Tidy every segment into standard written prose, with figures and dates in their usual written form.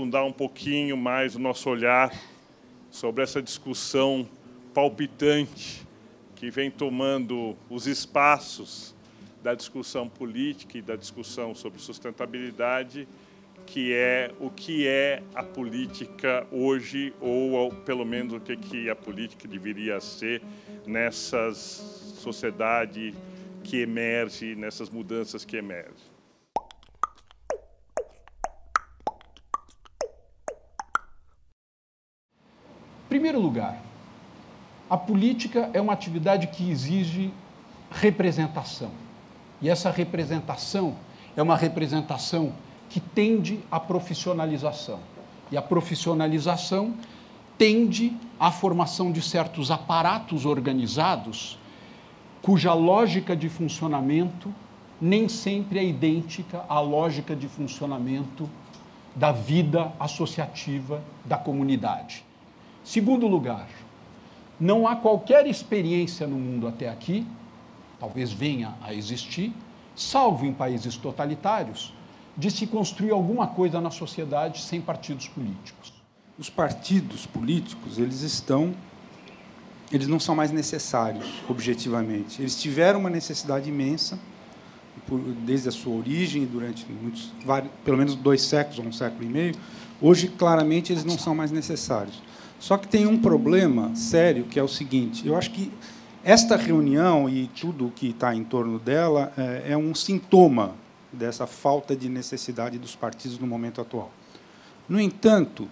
aprofundar um pouquinho mais o nosso olhar sobre essa discussão palpitante que vem tomando os espaços da discussão política e da discussão sobre sustentabilidade, que é o que é a política hoje, ou pelo menos o que a política deveria ser nessa sociedade que emerge, nessas mudanças que emergem. Em primeiro lugar, a política é uma atividade que exige representação. E essa representação é uma representação que tende à profissionalização. E a profissionalização tende à formação de certos aparatos organizados cuja lógica de funcionamento nem sempre é idêntica à lógica de funcionamento da vida associativa da comunidade. Segundo lugar, não há qualquer experiência no mundo até aqui, talvez venha a existir, salvo em países totalitários, de se construir alguma coisa na sociedade sem partidos políticos. Os partidos políticos, eles não são mais necessários, objetivamente. Eles tiveram uma necessidade imensa, desde a sua origem, durante pelo menos 2 séculos ou 1 século e meio. Hoje, claramente, eles não são mais necessários. Só que tem um problema sério, que é o seguinte: eu acho que esta reunião e tudo o que está em torno dela é um sintoma dessa falta de necessidade dos partidos no momento atual. No entanto,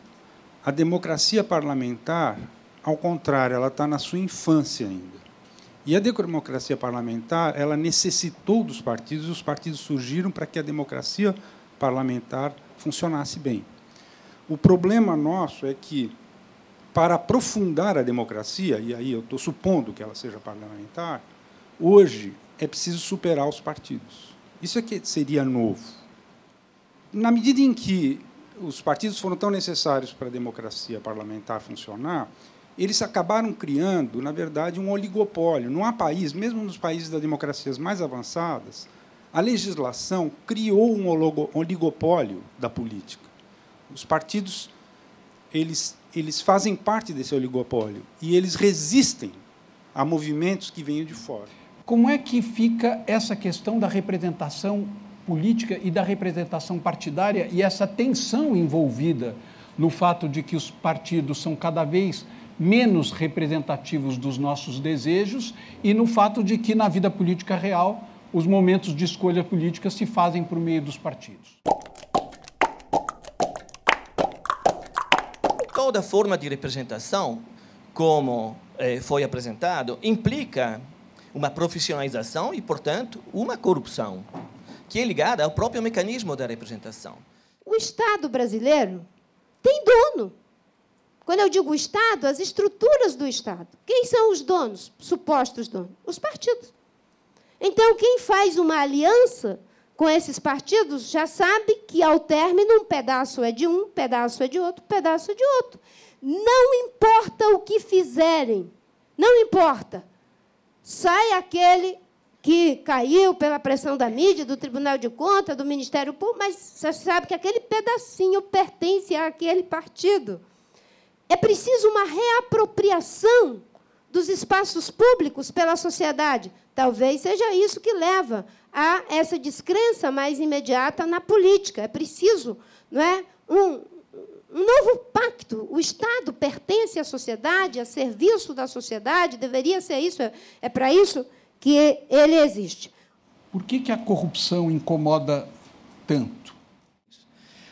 a democracia parlamentar, ao contrário, ela está na sua infância ainda. E a democracia parlamentar, ela necessitou dos partidos, e os partidos surgiram para que a democracia parlamentar funcionasse bem. O problema nosso é que, para aprofundar a democracia, e aí eu estou supondo que ela seja parlamentar, hoje é preciso superar os partidos. Isso é que seria novo. Na medida em que os partidos foram tão necessários para a democracia parlamentar funcionar, eles acabaram criando, na verdade, um oligopólio. Não há país, mesmo nos países das democracias mais avançadas, a legislação criou um oligopólio da política. Os partidos eles fazem parte desse oligopólio e eles resistem a movimentos que venham de fora. Como é que fica essa questão da representação política e da representação partidária e essa tensão envolvida no fato de que os partidos são cada vez menos representativos dos nossos desejos e no fato de que, na vida política real, os momentos de escolha política se fazem por meio dos partidos? Toda forma de representação, como foi apresentado, implica uma profissionalização e, portanto, uma corrupção, que é ligada ao próprio mecanismo da representação. O Estado brasileiro tem dono. Quando eu digo Estado, as estruturas do Estado. Quem são os donos, supostos donos? Os partidos. Então, quem faz uma aliança com esses partidos já sabe que, ao término, um pedaço é de um, pedaço é de outro, pedaço é de outro. Não importa o que fizerem, não importa. Sai aquele que caiu pela pressão da mídia, do Tribunal de Contas, do Ministério Público, mas você sabe que aquele pedacinho pertence àquele partido. É preciso uma reapropriação dos espaços públicos pela sociedade. Talvez seja isso que leva a essa descrença mais imediata na política. É preciso, não é, um novo pacto. O Estado pertence à sociedade, a serviço da sociedade, deveria ser isso, é para isso que ele existe. Por que a corrupção incomoda tanto?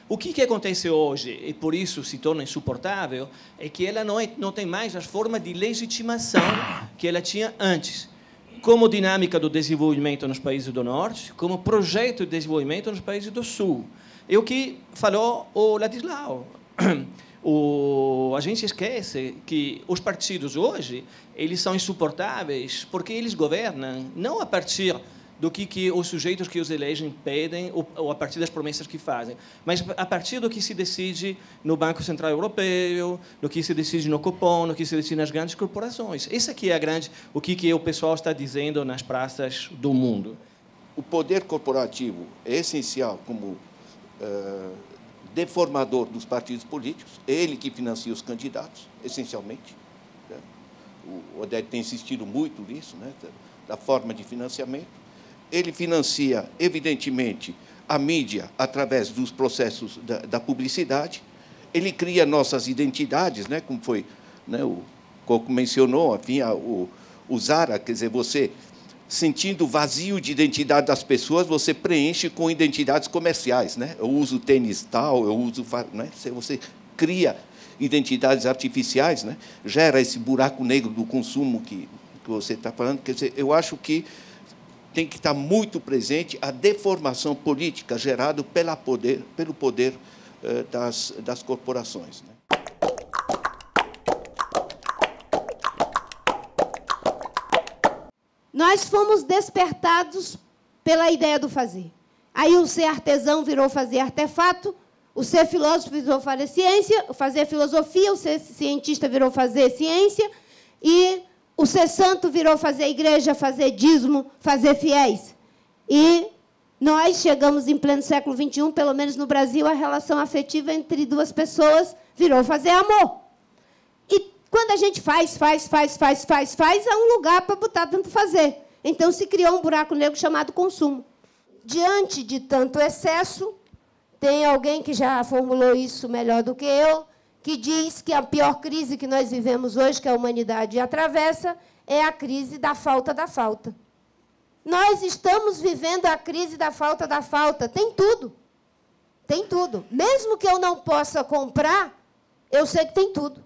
O que acontece hoje, e por isso se torna insuportável, é que ela não tem mais as formas de legitimação que ela tinha antes, como dinâmica do desenvolvimento nos países do Norte, como projeto de desenvolvimento nos países do Sul. É o que falou o Ladislau. A gente esquece que os partidos hoje eles são insuportáveis porque eles governam não a partir do que os sujeitos que os elegem pedem ou a partir das promessas que fazem, mas a partir do que se decide no Banco Central Europeu, do que se decide no Copom, do que se decide nas grandes corporações. Esse aqui é o que o pessoal está dizendo nas praças do mundo. O poder corporativo é essencial como deformador dos partidos políticos, é ele que financia os candidatos, essencialmente. Né? O Oded tem insistido muito nisso, né? Da forma de financiamento. Ele financia, evidentemente, a mídia através dos processos da publicidade. Ele cria nossas identidades, né? Como foi, né? O Coco mencionou, enfim, o Zara, quer dizer, você, sentindo o vazio de identidade das pessoas, você preenche com identidades comerciais, né? Eu uso tênis tal, eu uso... Né? Você cria identidades artificiais, né? Gera esse buraco negro do consumo que você está falando. Quer dizer, eu acho que tem que estar muito presente a deformação política gerada pelo poder das corporações. Né? Nós fomos despertados pela ideia do fazer. Aí o ser artesão virou fazer artefato, o ser filósofo virou fazer ciência, fazer filosofia, o ser cientista virou fazer ciência, e o ser santo virou fazer igreja, fazer dízimo, fazer fiéis. E nós chegamos em pleno século XXI, pelo menos no Brasil, a relação afetiva entre duas pessoas virou fazer amor. E quando a gente faz, há um lugar para botar tanto fazer. Então, se criou um buraco negro chamado consumo. Diante de tanto excesso, tem alguém que já formulou isso melhor do que eu, que diz que a pior crise que nós vivemos hoje, que a humanidade atravessa, é a crise da falta da falta. Nós estamos vivendo a crise da falta da falta. Tem tudo. Tem tudo. Mesmo que eu não possa comprar, eu sei que tem tudo.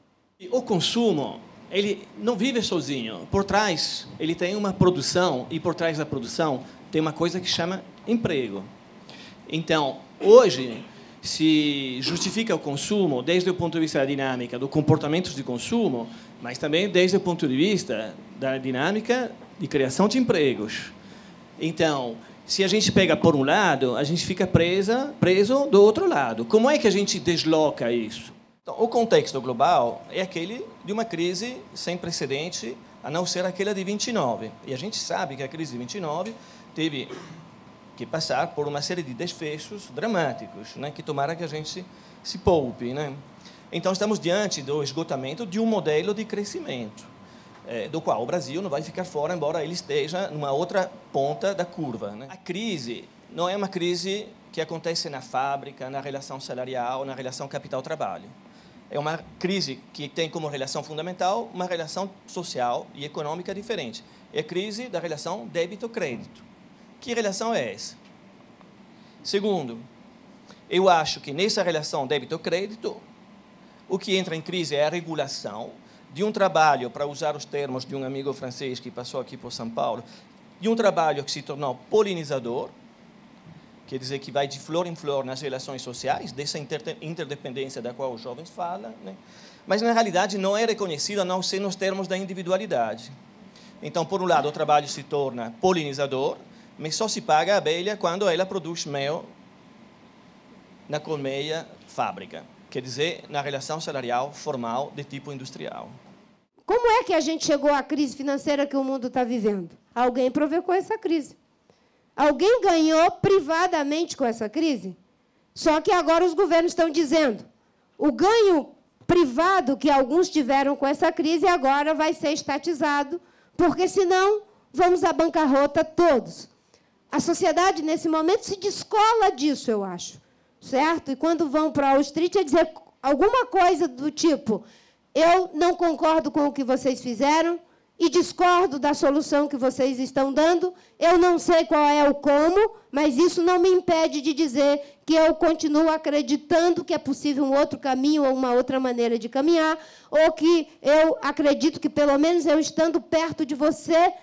O consumo, ele não vive sozinho. Por trás, ele tem uma produção, e por trás da produção tem uma coisa que chama emprego. Então, hoje, se justifica o consumo desde o ponto de vista da dinâmica do comportamento de consumo, mas também desde o ponto de vista da dinâmica de criação de empregos. Então, se a gente pega por um lado, a gente fica preso do outro lado. Como é que a gente desloca isso? Então, o contexto global é aquele de uma crise sem precedente, a não ser aquela de 29. E a gente sabe que a crise de 29 teve que passar por uma série de desfechos dramáticos, né, que tomara que a gente se poupe. Né? Então, estamos diante do esgotamento de um modelo de crescimento, do qual o Brasil não vai ficar fora, embora ele esteja numa outra ponta da curva. Né? A crise não é uma crise que acontece na fábrica, na relação salarial, na relação capital-trabalho. É uma crise que tem como relação fundamental uma relação social e econômica diferente. É a crise da relação débito-crédito. Que relação é essa? Segundo, eu acho que nessa relação débito-crédito, o que entra em crise é a regulação de um trabalho, para usar os termos de um amigo francês que passou aqui por São Paulo, de um trabalho que se tornou polinizador, quer dizer, que vai de flor em flor nas relações sociais, dessa interdependência da qual os jovens falam, né? Mas, na realidade, não é reconhecido a não ser nos termos da individualidade. Então, por um lado, o trabalho se torna polinizador, mas só se paga a abelha quando ela produz mel na colmeia fábrica, quer dizer, na relação salarial formal de tipo industrial. Como é que a gente chegou à crise financeira que o mundo está vivendo? Alguém provocou essa crise. Alguém ganhou privadamente com essa crise? Só que agora os governos estão dizendo o ganho privado que alguns tiveram com essa crise agora vai ser estatizado, porque, senão, vamos à bancarrota todos. A sociedade, nesse momento, se descola disso, eu acho. Certo? E quando vão para Wall Street, é dizer alguma coisa do tipo: eu não concordo com o que vocês fizeram e discordo da solução que vocês estão dando, eu não sei qual é o como, mas isso não me impede de dizer que eu continuo acreditando que é possível um outro caminho ou uma outra maneira de caminhar, ou que eu acredito que, pelo menos eu estando perto de você,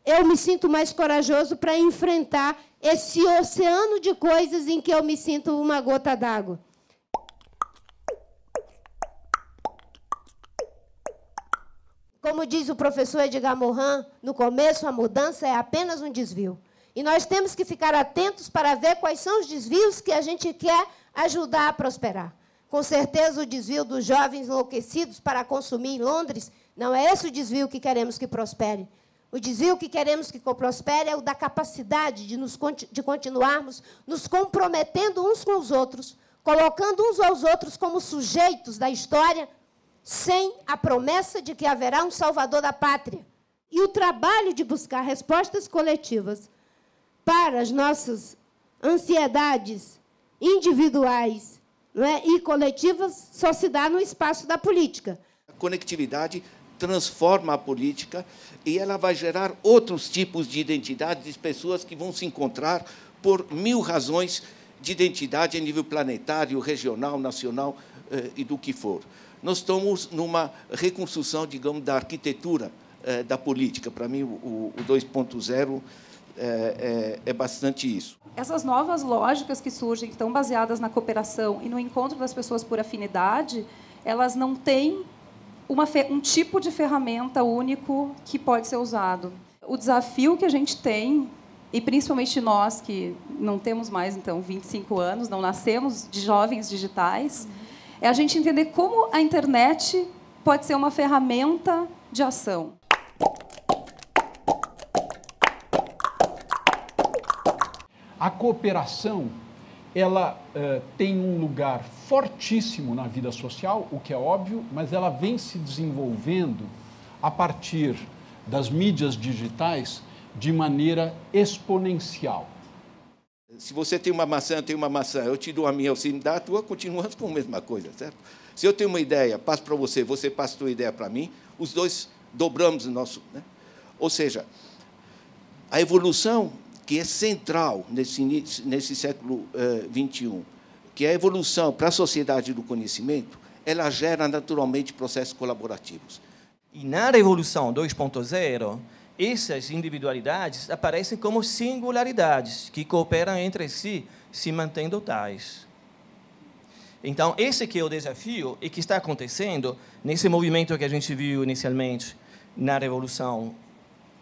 eu me sinto mais corajoso para enfrentar esse oceano de coisas em que eu me sinto uma gota d'água. Como diz o professor Edgar Morin, no começo, a mudança é apenas um desvio. E nós temos que ficar atentos para ver quais são os desvios que a gente quer ajudar a prosperar. Com certeza, o desvio dos jovens enlouquecidos para consumir em Londres não é esse o desvio que queremos que prospere. O desvio que queremos que prospere é o da capacidade de continuarmos nos comprometendo uns com os outros, colocando uns aos outros como sujeitos da história, sem a promessa de que haverá um salvador da pátria. E o trabalho de buscar respostas coletivas para as nossas ansiedades individuais, não é, e coletivas só se dá no espaço da política. A conectividade transforma a política e ela vai gerar outros tipos de identidade de pessoas que vão se encontrar por 1000 razões de identidade a nível planetário, regional, nacional e do que for. Nós estamos numa reconstrução, digamos, da arquitetura da política. Para mim, o 2.0 é bastante isso. Essas novas lógicas que surgem, que estão baseadas na cooperação e no encontro das pessoas por afinidade, elas não têm um tipo de ferramenta único que pode ser usado. O desafio que a gente tem, e principalmente nós que não temos mais, então, 25 anos, não nascemos de jovens digitais, é a gente entender como a internet pode ser uma ferramenta de ação. A cooperação, ela tem um lugar fortíssimo na vida social, o que é óbvio, mas ela vem se desenvolvendo a partir das mídias digitais de maneira exponencial. Se você tem uma maçã, eu tenho uma maçã, eu te dou a minha, você me dá a tua, continuamos com a mesma coisa, certo? Se eu tenho uma ideia, passo para você, você passa a tua ideia para mim, os dois dobramos o nosso... Né? Ou seja, a evolução que é central nesse século XXI, que é a evolução para a sociedade do conhecimento, ela gera naturalmente processos colaborativos. E na Revolução 2.0, essas individualidades aparecem como singularidades que cooperam entre si, se mantendo tais. Então, esse que é o desafio e que está acontecendo nesse movimento que a gente viu inicialmente na Revolução,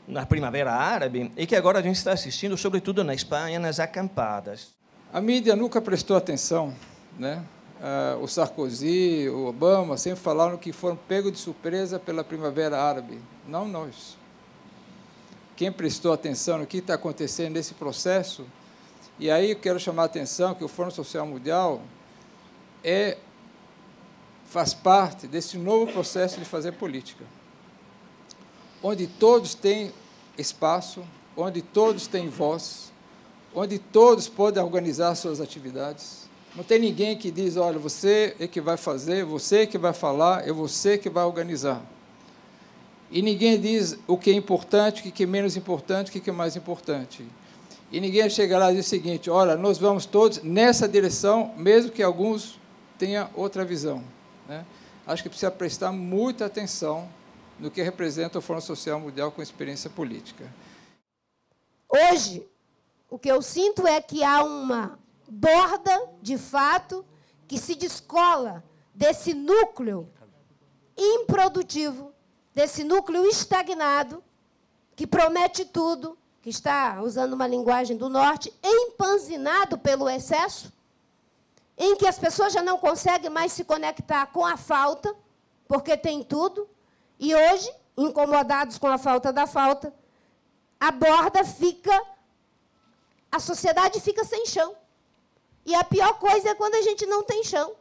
na Primavera Árabe, e que agora a gente está assistindo, sobretudo na Espanha, nas acampadas. A mídia nunca prestou atenção, né? O Sarkozy, o Obama, sempre falaram que foram pegos de surpresa pela Primavera Árabe. Não nós. Quem prestou atenção no que está acontecendo nesse processo, e aí eu quero chamar a atenção que o Fórum Social Mundial faz parte desse novo processo de fazer política, onde todos têm espaço, onde todos têm voz, onde todos podem organizar suas atividades. Não tem ninguém que diz, olha, você é que vai fazer, você é que vai falar, é você que vai organizar. E ninguém diz o que é importante, o que é menos importante, o que é mais importante. E ninguém chega lá e diz o seguinte, olha, nós vamos todos nessa direção, mesmo que alguns tenham outra visão, né? Acho que precisa prestar muita atenção no que representa o Fórum Social Mundial com experiência política. Hoje, o que eu sinto é que há uma borda, de fato, que se descola desse núcleo improdutivo, desse núcleo estagnado, que promete tudo, que está, usando uma linguagem do norte, empanzinado pelo excesso, em que as pessoas já não conseguem mais se conectar com a falta, porque tem tudo, e hoje, incomodados com a falta da falta, a borda fica, a sociedade fica sem chão. E a pior coisa é quando a gente não tem chão.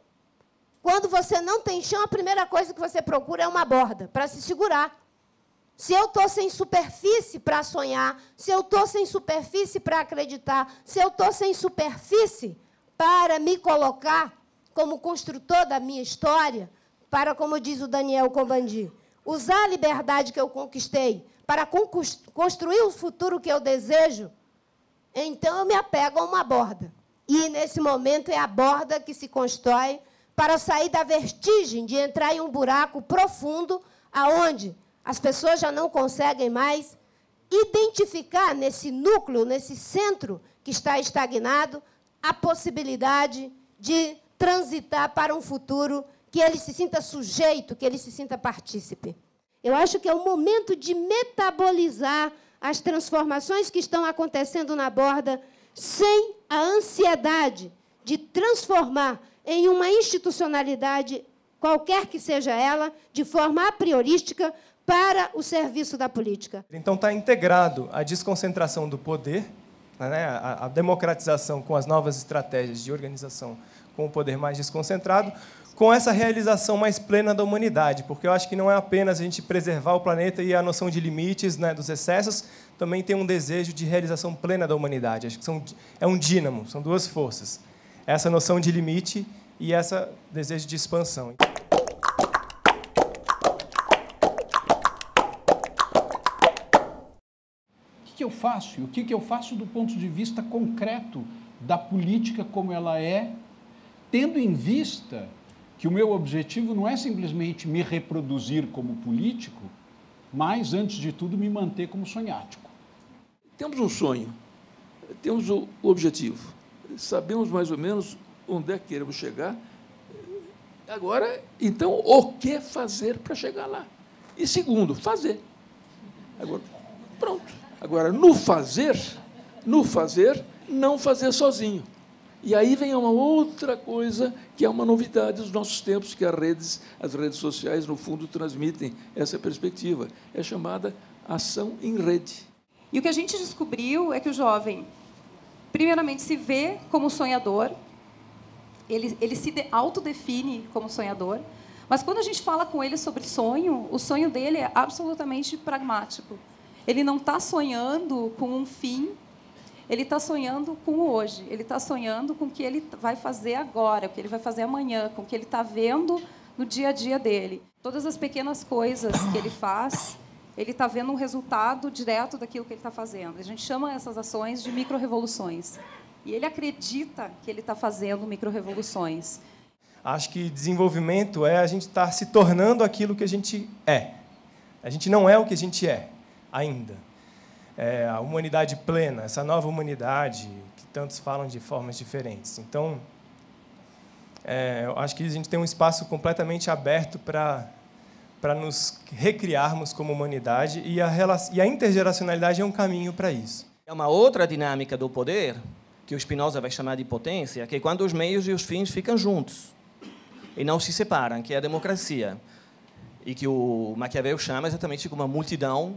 Quando você não tem chão, a primeira coisa que você procura é uma borda, para se segurar. Se eu estou sem superfície para sonhar, se eu estou sem superfície para acreditar, se eu estou sem superfície para me colocar como construtor da minha história, para, como diz o Daniel Combandi, usar a liberdade que eu conquistei para construir o futuro que eu desejo, então eu me apego a uma borda. E, nesse momento, é a borda que se constrói para sair da vertigem de entrar em um buraco profundo, aonde as pessoas já não conseguem mais identificar nesse núcleo, nesse centro que está estagnado, a possibilidade de transitar para um futuro que ele se sinta sujeito, que ele se sinta partícipe. Eu acho que é o momento de metabolizar as transformações que estão acontecendo na borda sem a ansiedade de transformar em uma institucionalidade, qualquer que seja ela, de forma a priorística para o serviço da política. Então, está integrado a desconcentração do poder, né, a democratização com as novas estratégias de organização com o poder mais desconcentrado, com essa realização mais plena da humanidade, porque eu acho que não é apenas a gente preservar o planeta e a noção de limites, né, dos excessos, também tem um desejo de realização plena da humanidade. Acho que é um dínamo, são duas forças. Essa noção de limite e esse desejo de expansão. O que eu faço? E o que eu faço do ponto de vista concreto da política como ela é, tendo em vista que o meu objetivo não é simplesmente me reproduzir como político, mas, antes de tudo, me manter como sonhático. Temos um sonho, temos o objetivo, sabemos mais ou menos onde é que queremos chegar. Agora, então, o que fazer para chegar lá? E segundo, fazer. Agora, pronto. Agora, no fazer, não fazer sozinho. E aí vem uma outra coisa que é uma novidade dos nossos tempos, que as redes sociais, no fundo, transmitem essa perspectiva. É chamada ação em rede. E o que a gente descobriu é que o jovem, primeiramente, se vê como sonhador, ele se autodefine como sonhador, mas quando a gente fala com ele sobre sonho, o sonho dele é absolutamente pragmático. Ele não está sonhando com um fim, ele está sonhando com o hoje, ele está sonhando com o que ele vai fazer agora, o que ele vai fazer amanhã, com o que ele está vendo no dia a dia dele. Todas as pequenas coisas que ele faz, ele está vendo um resultado direto daquilo que ele está fazendo. A gente chama essas ações de micro-revoluções. E ele acredita que ele está fazendo micro-revoluções. Acho que desenvolvimento é a gente estar se tornando aquilo que a gente é. A gente não é o que a gente é ainda. A humanidade plena, essa nova humanidade, que tantos falam de formas diferentes. Então, eu acho que a gente tem um espaço completamente aberto para nos recriarmos como humanidade, e a intergeracionalidade é um caminho para isso. É uma outra dinâmica do poder, que o Spinoza vai chamar de potência, que é quando os meios e os fins ficam juntos e não se separam, que é a democracia. E que o Maquiavel chama exatamente como uma multidão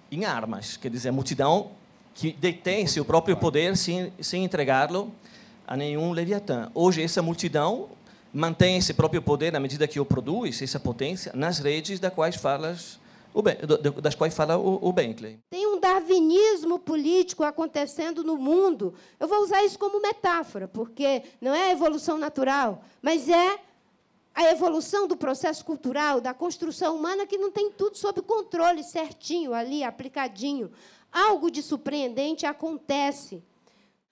em armas, quer dizer, a multidão que detém seu próprio poder sem entregá-lo a nenhum leviatã. Hoje, essa multidão mantém esse próprio poder na medida que o produz, essa potência, nas redes das quais fala o Bentley. Tem um darwinismo político acontecendo no mundo. Eu vou usar isso como metáfora, porque não é a evolução natural, mas é a evolução do processo cultural, da construção humana, que não tem tudo sob controle, certinho, ali, aplicadinho. Algo de surpreendente acontece.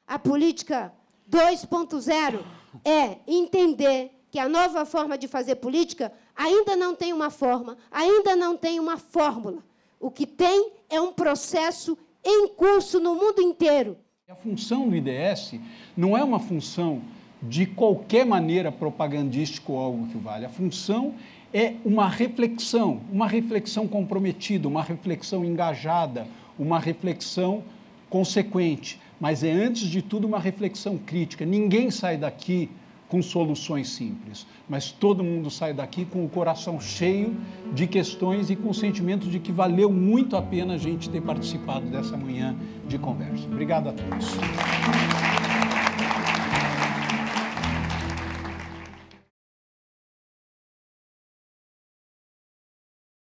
A política 2.0 é entender que a nova forma de fazer política ainda não tem uma forma, ainda não tem uma fórmula. O que tem é um processo em curso no mundo inteiro. A função do IDS não é uma função de qualquer maneira propagandística ou algo que vale. A função é uma reflexão comprometida, uma reflexão engajada, uma reflexão consequente, mas é, antes de tudo, uma reflexão crítica. Ninguém sai daqui com soluções simples, mas todo mundo sai daqui com o coração cheio de questões e com o sentimento de que valeu muito a pena a gente ter participado dessa manhã de conversa. Obrigado a todos.